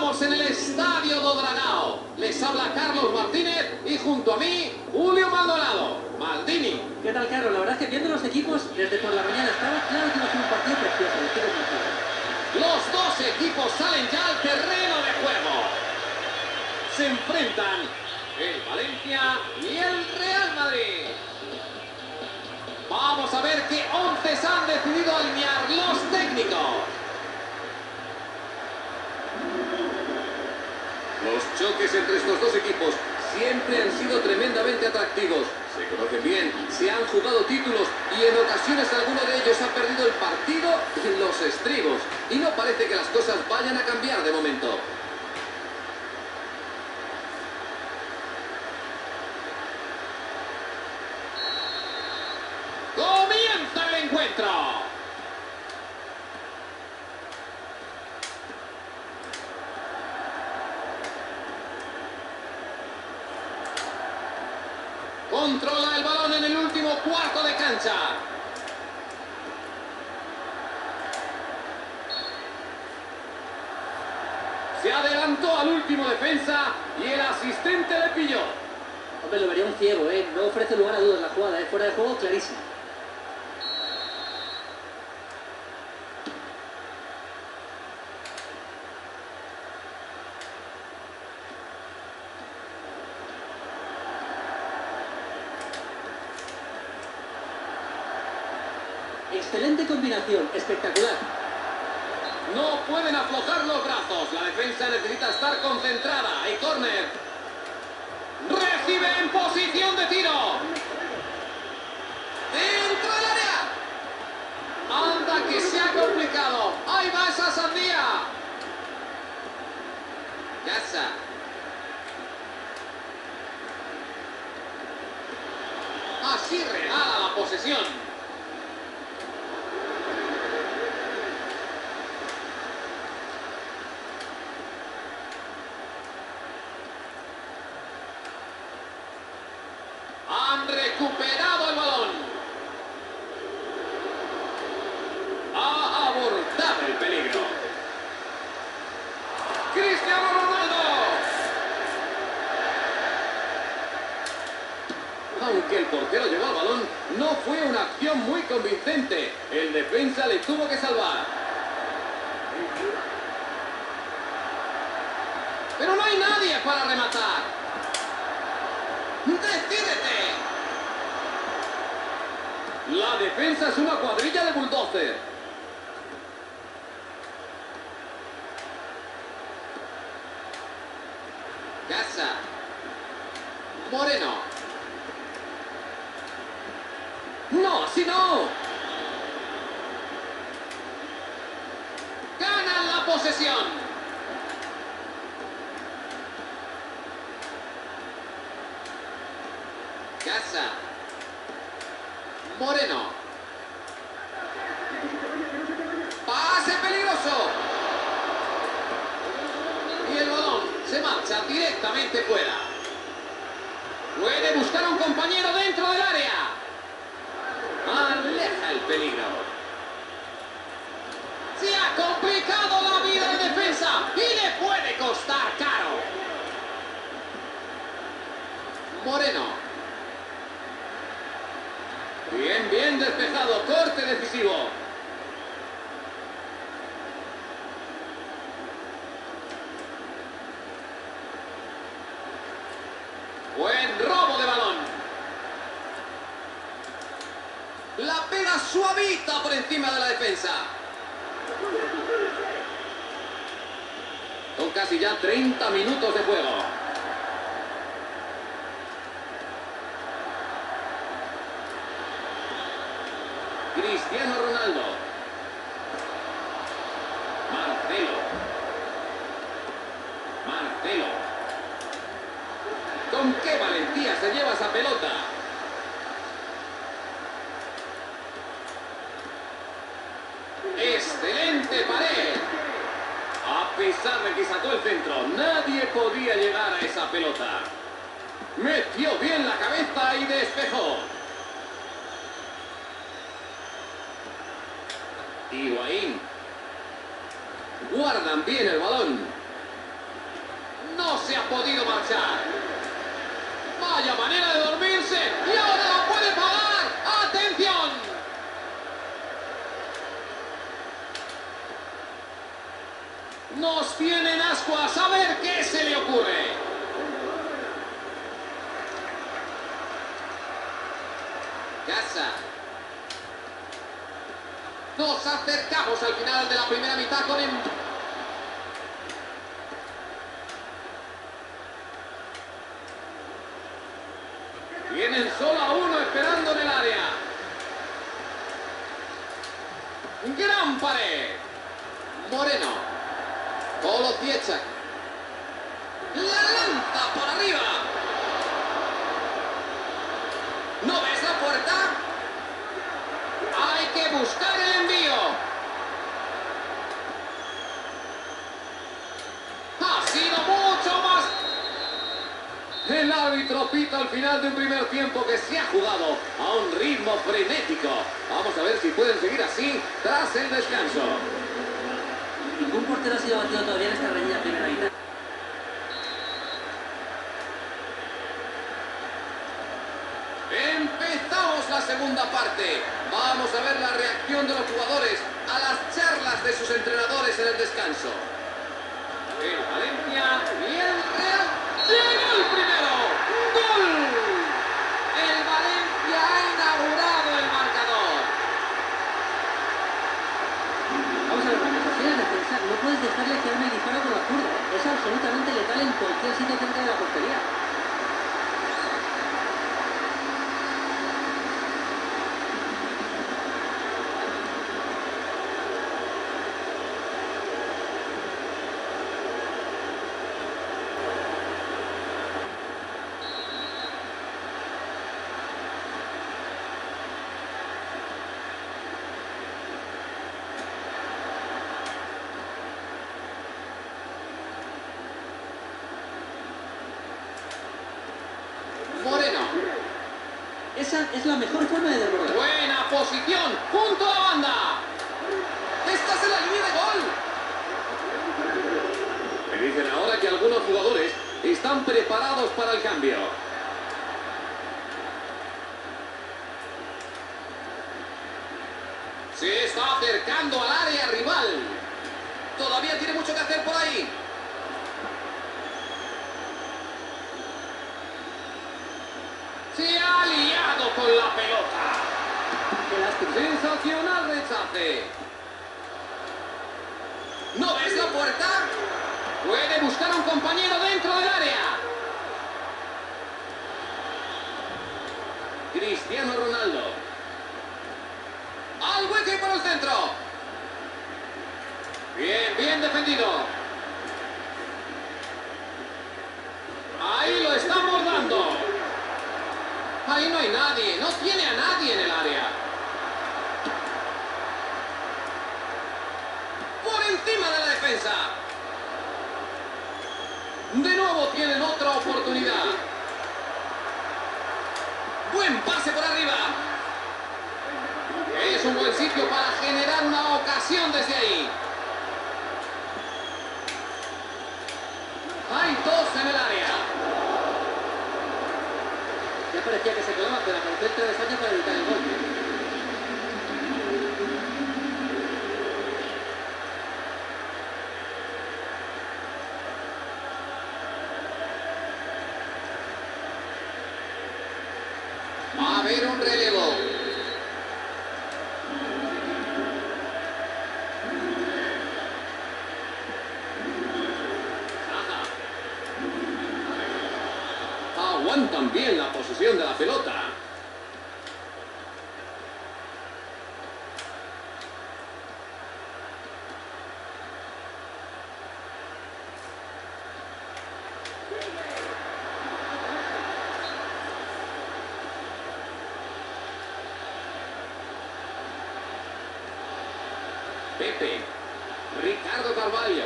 Estamos en el Estadio do Dragao. Les habla Carlos Martínez y junto a mí, Julio Maldonado. Maldini. ¿Qué tal, Carlos? La verdad es que viendo los equipos desde por la mañana estaba claro que iba a ser un partido precioso. Los dos equipos salen ya al terreno de juego. Se enfrentan el Valencia y el Real Madrid. Vamos a ver qué once han decidido alinear los técnicos. Los choques entre estos dos equipos siempre han sido tremendamente atractivos. Se conocen bien, se han jugado títulos y en ocasiones alguno de ellos ha perdido el partido en los estribos. Y no parece que las cosas vayan a cambiar de momento. ¡Comienza el encuentro! Controla el balón en el último cuarto de cancha. Se adelantó al último defensa y el asistente le pilló. Hombre, lo vería un ciego, ¿eh? No ofrece lugar a dudas la jugada, ¿eh? Fuera de juego, clarísimo. Excelente combinación, espectacular. No pueden aflojar los brazos. La defensa necesita estar concentrada. Y córner. Recibe en posición de tiro. Dentro del área. Anda que se ha complicado. Ahí va esa sandía. Casa. Así regala la posesión. Han recuperado el balón. Ha abordado el peligro. Cristiano Ronaldo. Aunque el portero llegó al balón, no fue una acción muy convincente. El defensa le tuvo que salvar. Pero no hay nadie para rematar. ¡Decídete! La defensa es una cuadrilla de bulldozer. Casa. Moreno. ¡No, así no! Ganan la posesión. Casa. Moreno. Pase peligroso. Y el balón se marcha directamente fuera. Puede buscar a un compañero dentro del área. Aleja el peligro. Se ha complicado la vida de defensa y le puede costar caro. Moreno. Bien, bien despejado, corte decisivo. Buen robo de balón. La pega suavita por encima de la defensa. Son casi ya 30 minutos de juego. Cristiano Ronaldo. Marcelo. ¿Con qué valentía se lleva esa pelota? ¡Excelente pared! A pesar de que sacó el centro, nadie podía llegar a esa pelota. Metió bien la cabeza y despejó. Higuaín. Guardan bien el balón. se ha podido marchar. Vaya manera de dormirse. Y ahora lo puede pagar. ¡Atención! Nos tienen ascuas. A ver qué se le ocurre. Casa. Nos acercamos al final de la primera mitad con Tienen solo a uno esperando en el área. Gran pared. Moreno. Polo Ciechak. La lanza por arriba. ¿No ves la puerta? Hay que buscar el envío. Ha sido mucho más. El árbitro pita al final de un primer tiempo que se ha jugado a un ritmo frenético. Vamos a ver si pueden seguir así tras el descanso. Ningún portero ha sido batido todavía en esta reñida primera mitad. Empezamos la segunda parte. Vamos a ver la reacción de los jugadores a las charlas de sus entrenadores en el descanso. El Valencia y el Real. ¡Llegó el primero! ¡Gol! El Valencia ha inaugurado el marcador. Vamos a ver, cuando te quieres defensar, no puedes dejarle hacerme el disparo por la zurda. Es absolutamente letal en cualquier sitio cerca de la portería. Moreno. Esa es la mejor forma de desbordar. Buena posición, junto a la banda. Estás en la línea de gol. Me dicen ahora que algunos jugadores están preparados para el cambio. Se está acercando al área rival. Todavía tiene mucho que hacer por ahí. Se ha liado con la pelota. Qué lástima. Sensacional rechace. ¿No ves la puerta? Puede buscar a un compañero dentro del área. Cristiano Ronaldo. Al hueco y por el centro. Bien, bien defendido. Ahí lo estamos dando. Ahí no hay nadie, no tiene a nadie en el área. Por encima de la defensa. De nuevo tienen otra oportunidad. Buen pase por arriba. Es un buen sitio para generar una ocasión desde ahí. Hay dos en el área. Ya parecía que se colaba, pero apareció el travesaño para evitar el gol. Va a haber un relevo. Aguantan bien la posesión de la pelota. Pepe. Ricardo Carvalho.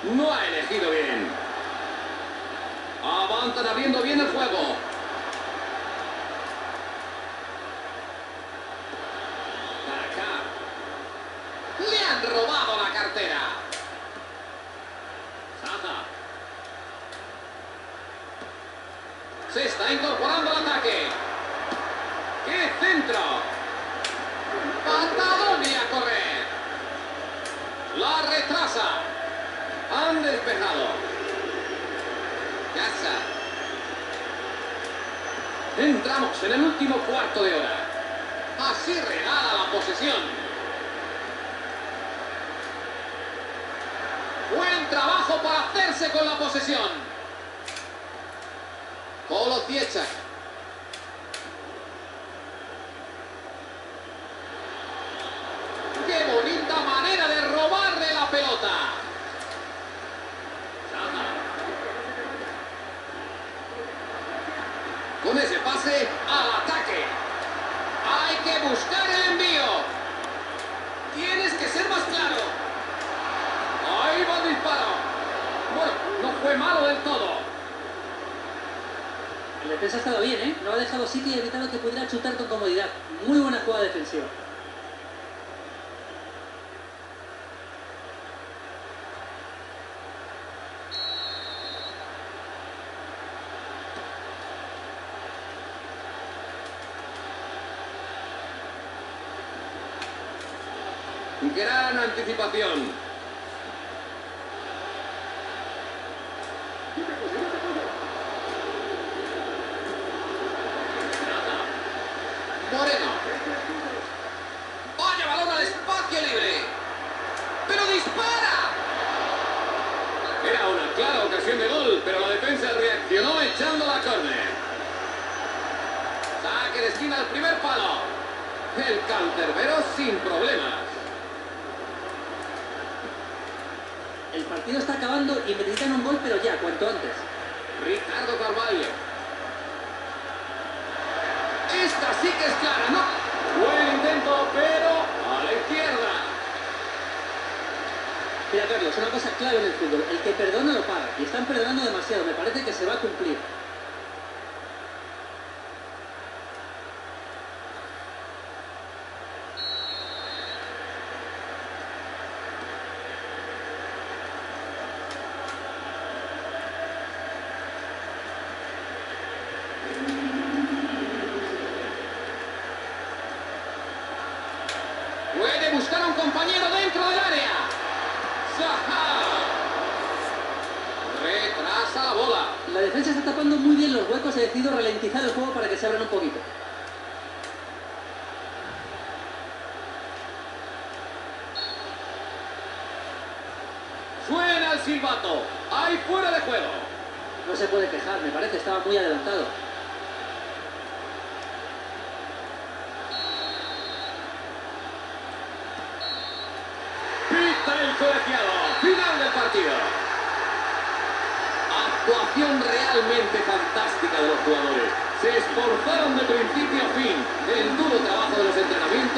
No ha elegido bien. Avanzan abriendo bien el juego. Kaká. Le han robado la cartera. Se está incorporando al ataque. ¡Qué centro! ¡Patadón y a correr! La retrasa. Han despejado. Casa. Entramos en el último cuarto de hora. Así regala la posesión. Buen trabajo para hacerse con la posesión. Kolosieczak. ¡Qué bonita manera de robarle la pelota! Con ese pase al ataque. Hay que buscar el envío. Tienes que ser más claro. Ahí va el disparo. Bueno, no fue malo del todo. El defensa ha estado bien, ¿eh? No ha dejado sitio y ha evitado que pudiera chutar con comodidad. Muy buena jugada defensiva. Gran anticipación. Moreno. Vaya balón al espacio libre. ¡Pero dispara! Era una clara ocasión de gol, pero la defensa reaccionó echando la córner. Saque de esquina al primer palo. El cancerbero sin problemas. El partido está acabando y necesitan un gol, pero ya, cuanto antes. Ricardo Carvalho. Esta sí que es clara, ¿no? Buen intento, pero a la izquierda. Mira, Carlos, una cosa clave en el fútbol. El que perdona lo paga. Y están perdonando demasiado. Me parece que se va a cumplir. Puede buscar a un compañero dentro del área. ¡Zaha! Retrasa la bola. La defensa está tapando muy bien los huecos y ha decidido ralentizar el juego para que se abran un poquito. Suena el silbato. Hay fuera de juego. No se puede quejar, me parece, estaba muy adelantado. Pita el colegiado. Final del partido. Actuación realmente fantástica de los jugadores. Se esforzaron de principio a fin. El duro trabajo de los entrenamientos.